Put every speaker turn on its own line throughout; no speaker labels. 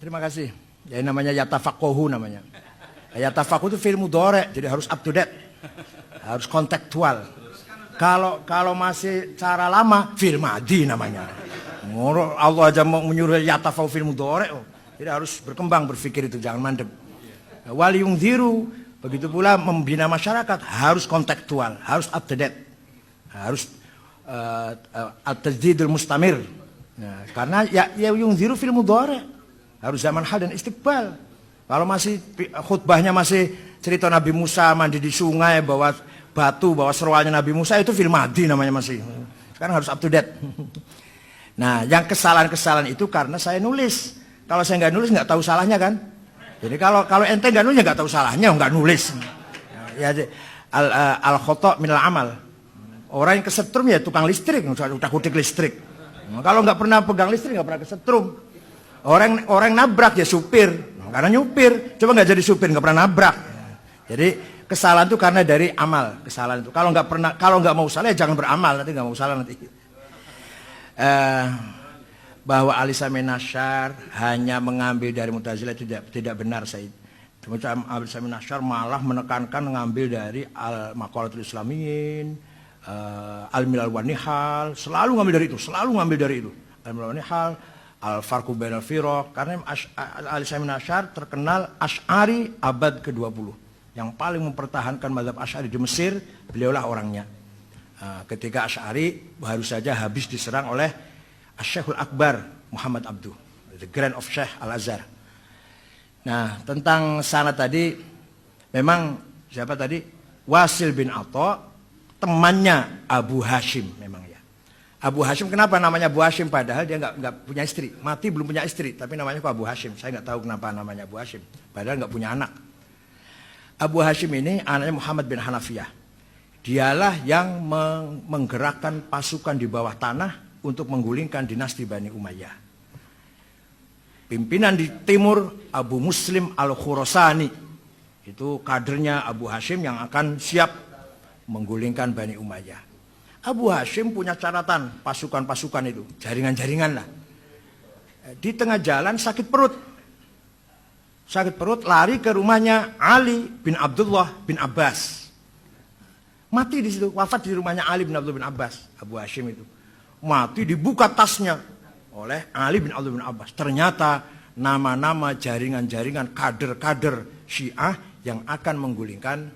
Terima kasih. Ya namanya yatafaqahu namanya. Yatafaqahu itu fi'il mudhari', jadi harus up to date. Harus kontekstual. Kalau masih cara lama, fi'il madhi namanya. Allah aja mau menyuruh yatafaqahu fi'il mudhari'. Jadi harus berkembang berpikir itu, jangan mandek. Wal yungdhiru, begitu pula membina masyarakat harus kontekstual, harus up to date. Harus at-tajdidul mustamir. Nah, karena ya yungdhiru fi'il mudhari'. Harus zaman hal dan istiqbal. Kalau masih khutbahnya masih cerita Nabi Musa mandi di sungai, bawa batu, bawa seruannya Nabi Musa, itu fil madhi namanya masih. Sekarang harus up to date. Nah, yang kesalahan-kesalahan itu karena saya nulis. Kalau saya nggak nulis nggak tahu salahnya kan. Jadi kalau ente nggak nulis nggak tahu salahnya, nggak nulis. Ya, al khoto' minal amal. Orang yang kesetrum ya tukang listrik, udah kutik listrik. Kalau nggak pernah pegang listrik nggak pernah kesetrum. Orang nabrak ya supir, karena nyupir, coba nggak jadi supir nggak pernah nabrak. Jadi kesalahan itu karena dari amal, kesalahan itu. Kalau nggak mau salah ya jangan beramal, nanti nggak mau salah nanti. Bahwa Ali Samin Asy'ar hanya mengambil dari Mu'tazilah tidak benar, Said. Kemudian Ali Samin Asy'ar malah menekankan mengambil dari Maqalatul Islamiyyin, Al-Milal wan Nihal, selalu ngambil dari itu. Al-Milal wan Nihal, Al-Farqu Bainal Firaq, karena Ali Samin Asy'ar terkenal Asy'ari abad ke-20. Yang paling mempertahankan mazhab Asy'ari di Mesir, beliaulah orangnya. Ketika Asy'ari baru saja habis diserang oleh Asy-Syekhul Akbar Muhammad Abduh, the Grand of Syekh Al-Azhar. Nah, tentang sanad tadi, memang siapa tadi? Wasil bin Atha, temannya Abu Hashim memang ya. Abu Hashim, kenapa namanya Abu Hashim padahal dia nggak punya istri, mati belum punya istri, tapi namanya kok Abu Hashim. Saya nggak tahu kenapa namanya Abu Hashim, padahal nggak punya anak. Abu Hashim ini anaknya Muhammad bin Hanafiyah. Dialah yang menggerakkan pasukan di bawah tanah untuk menggulingkan dinasti Bani Umayyah. Pimpinan di timur Abu Muslim Al-Khurasani, itu kadernya Abu Hashim yang akan siap menggulingkan Bani Umayyah. Abu Hashim punya catatan pasukan-pasukan itu, jaringan-jaringan lah. Di tengah jalan sakit perut. Sakit perut, lari ke rumahnya Ali bin Abdullah bin Abbas. Mati di situ, wafat di rumahnya Ali bin Abdullah bin Abbas. Abu Hashim itu mati, dibuka tasnya oleh Ali bin Abdullah bin Abbas. Ternyata nama-nama jaringan-jaringan kader-kader Syiah yang akan menggulingkan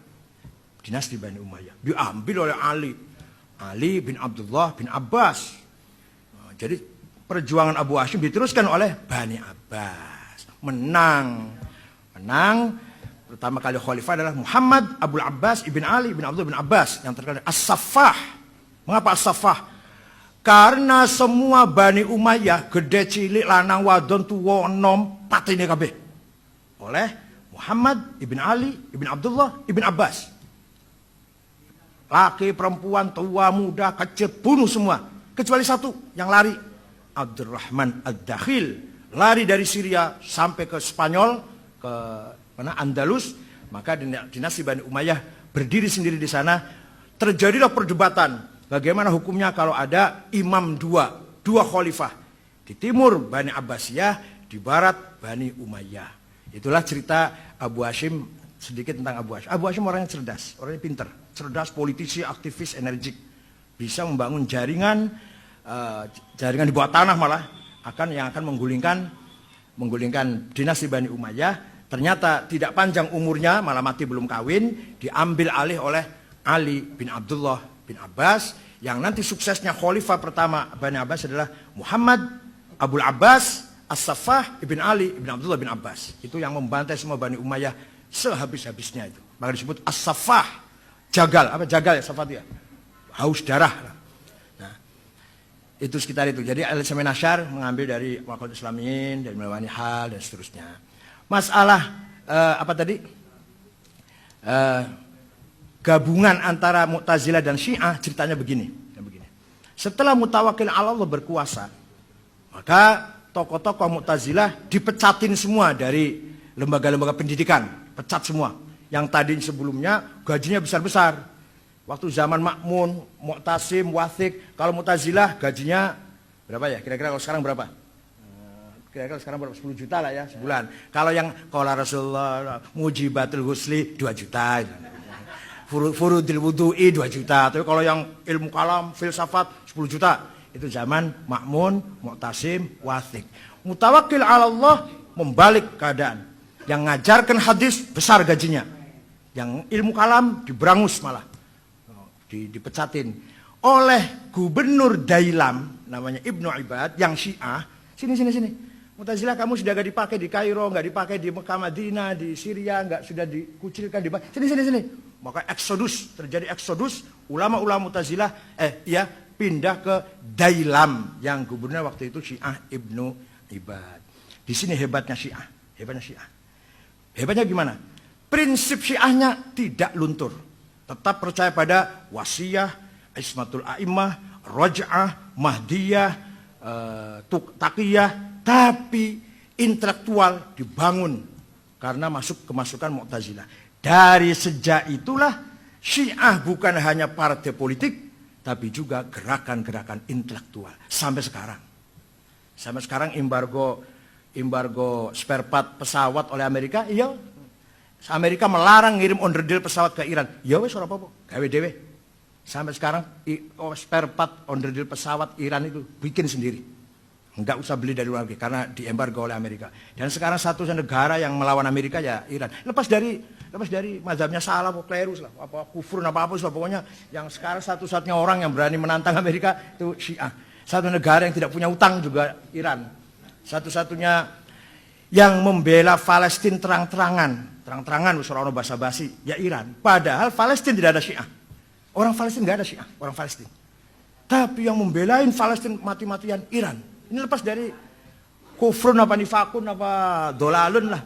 dinasti Bani Umayyah diambil oleh Ali bin Abdullah bin Abbas. Jadi perjuangan Abu Hashim diteruskan oleh Bani Abbas. Menang. Pertama kali khalifah adalah Muhammad Abul Abbas ibn Ali bin Abdullah bin Abbas yang terkenal As-Saffah. Mengapa As-Saffah? Karena semua Bani Umayyah gede cilik lanang wadon tuwa enom patine kabeh oleh Muhammad ibn Ali ibn Abdullah ibn Abbas. Laki, perempuan, tua, muda, kecil, bunuh semua. Kecuali satu yang lari. Abdurrahman Ad-Dakhil. Lari dari Syria sampai ke Spanyol, ke mana Andalus. Maka dinasti Bani Umayyah berdiri sendiri di sana. Terjadilah perdebatan. Bagaimana hukumnya kalau ada imam dua khalifah. Di timur Bani Abbasiyah, di barat Bani Umayyah. Itulah cerita Abu Hashim, sedikit tentang Abu Hashim. Abu Hashim orangnya cerdas, orangnya pinter. Cerdas, politisi, aktivis, energik. Bisa membangun jaringan di bawah tanah malah yang akan menggulingkan dinasti Bani Umayyah. Ternyata tidak panjang umurnya, malah mati belum kawin, diambil alih oleh Ali bin Abdullah bin Abbas, yang nanti suksesnya khalifah pertama Bani Abbas adalah Muhammad Abul Abbas As-Saffah ibn Ali ibn Abdullah bin Abbas. Itu yang membantai semua Bani Umayyah sehabis-habisnya itu. Maka disebut As-Saffah. Jagal, apa jagal ya Saffah ya? Haus darah. Nah, itu sekitar itu. Jadi Ali Samin Asy'ar mengambil dari Maqalatul Islamiyyin, dari Milal wan Nihal dan seterusnya. Masalah apa tadi? Gabungan antara Mu'tazilah dan Syiah ceritanya begini. Setelah Mutawakkil 'ala Allah berkuasa, maka tokoh-tokoh Mu'tazilah dipecatin semua dari lembaga-lembaga pendidikan, pecat semua. Yang tadi sebelumnya gajinya besar-besar. Waktu zaman Ma'mun, Mu'tasim, Wathiq, kalau Mu'tazilah gajinya berapa ya? Kira-kira kalau sekarang berapa? kira-kira sekarang berapa? 10 juta lah ya sebulan. Kalau yang qala Rasulullah mujibatul husli 2 juta. Furudil wudu'i 2 juta. Tapi kalau yang ilmu kalam, filsafat 10 juta. Itu zaman Ma'mun, Mu'tasim, Wathiq. Mutawakkil 'ala Allah membalik keadaan. Yang ngajarkan hadis besar gajinya. Yang ilmu kalam diberangus malah. Dipecatin. Oleh gubernur Dailam namanya Ibnu Ibad yang Syiah. Sini. Mu'tazilah kamu sudah gak dipakai di Kairo, gak dipakai di Mekah Madinah, di Syria, gak sudah dikucilkan di sini. Maka terjadi eksodus ulama-ulama Mu'tazilah pindah ke Dailam yang gubernur waktu itu Syiah Ibnu Ibad. Di sini hebatnya Syiah. Hebatnya gimana? Prinsip Syiahnya tidak luntur. Tetap percaya pada wasiyah, ismatul a'immah, raj'ah, mahdiyah, taqiyah, tapi intelektual dibangun karena kemasukan Mu'tazilah. Dari sejak itulah Syiah bukan hanya partai politik, tapi juga gerakan-gerakan intelektual sampai sekarang. Sampai sekarang embargo spare part pesawat oleh Amerika, iya. Amerika melarang ngirim onderdil pesawat ke Iran. Ya wes ora apa-apa, gawe dhewe. Sampai sekarang spare part onderdil pesawat Iran itu bikin sendiri. Enggak usah beli dari luar negeri karena diembargo oleh Amerika. Dan sekarang satu negara yang melawan Amerika ya Iran. Lepas dari mazhabnya salah, klerus lah, apa kufur apa pokoknya yang sekarang satu-satunya orang yang berani menantang Amerika itu Syiah. Satu negara yang tidak punya utang juga Iran. Satu-satunya yang membela Palestina terang-terangan usul basa-basi ya Iran. Padahal Palestina tidak ada Syiah. Orang Palestina nggak ada Syiah, orang Palestina. Tapi yang membelain Palestina mati-matian Iran. Ini lepas dari kufrun apa nifakun apa dolalun lah.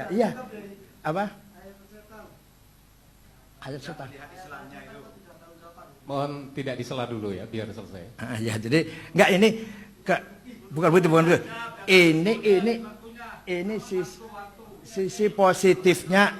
Iya. Apa? Ayat setan.
Mohon tidak disela dulu ya, biar selesai.
Ya, jadi enggak ini bukan begitu. Ini sisi positifnya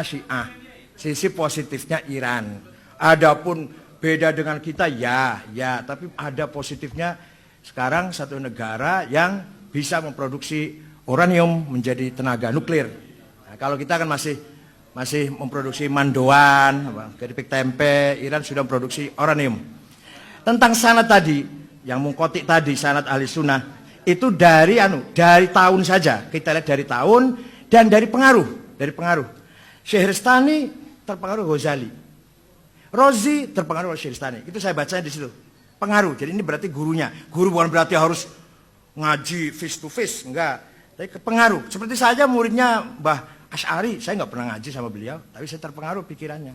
Syiah, sisi positifnya Iran. Adapun beda dengan kita ya, tapi ada positifnya sekarang satu negara yang bisa memproduksi uranium menjadi tenaga nuklir. Nah, kalau kita kan masih memproduksi mandoan, keripik tempe, Iran sudah memproduksi uranium. Tentang sanad tadi, yang mengkotik tadi sanad ahli sunnah, itu dari tahun saja. Kita lihat dari tahun dan dari pengaruh. Syehristani terpengaruh Ghazali. Rozi terpengaruh oleh Syehristani. Itu saya bacanya di situ. Pengaruh. Jadi ini berarti gurunya. Guru bukan berarti harus ngaji face to face, enggak. Tapi pengaruh. Seperti saja muridnya Mbah Asy'ari, saya nggak pernah ngaji sama beliau, tapi saya terpengaruh pikirannya.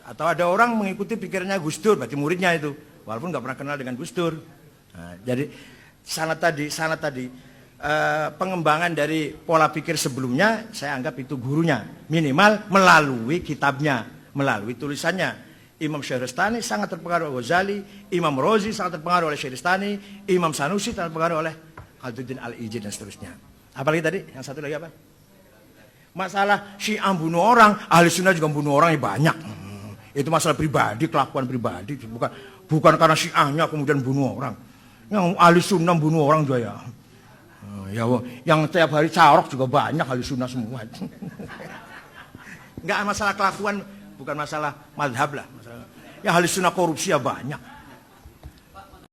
Atau ada orang mengikuti pikirannya Gus Dur, berarti muridnya itu, walaupun nggak pernah kenal dengan Gus Dur. Nah, jadi sanad tadi, pengembangan dari pola pikir sebelumnya, saya anggap itu gurunya, minimal melalui kitabnya, melalui tulisannya. Imam Syehristani sangat terpengaruh oleh Ghazali, Imam Rozi sangat terpengaruh oleh Syehristani, Imam Sanusi terpengaruh oleh Khalduddin Al-Ijid dan seterusnya. Apalagi tadi, yang satu lagi apa? Masalah Syiah bunuh orang, ahli sunnah juga bunuh orang banyak. Itu masalah pribadi, kelakuan pribadi. Bukan karena Syiahnya kemudian bunuh orang. Yang ahli sunnah bunuh orang juga ya. Yang tiap hari carok juga banyak ahli sunnah semua. Enggak masalah kelakuan, bukan masalah madhab lah. Yang ahli sunnah korupsi ya banyak.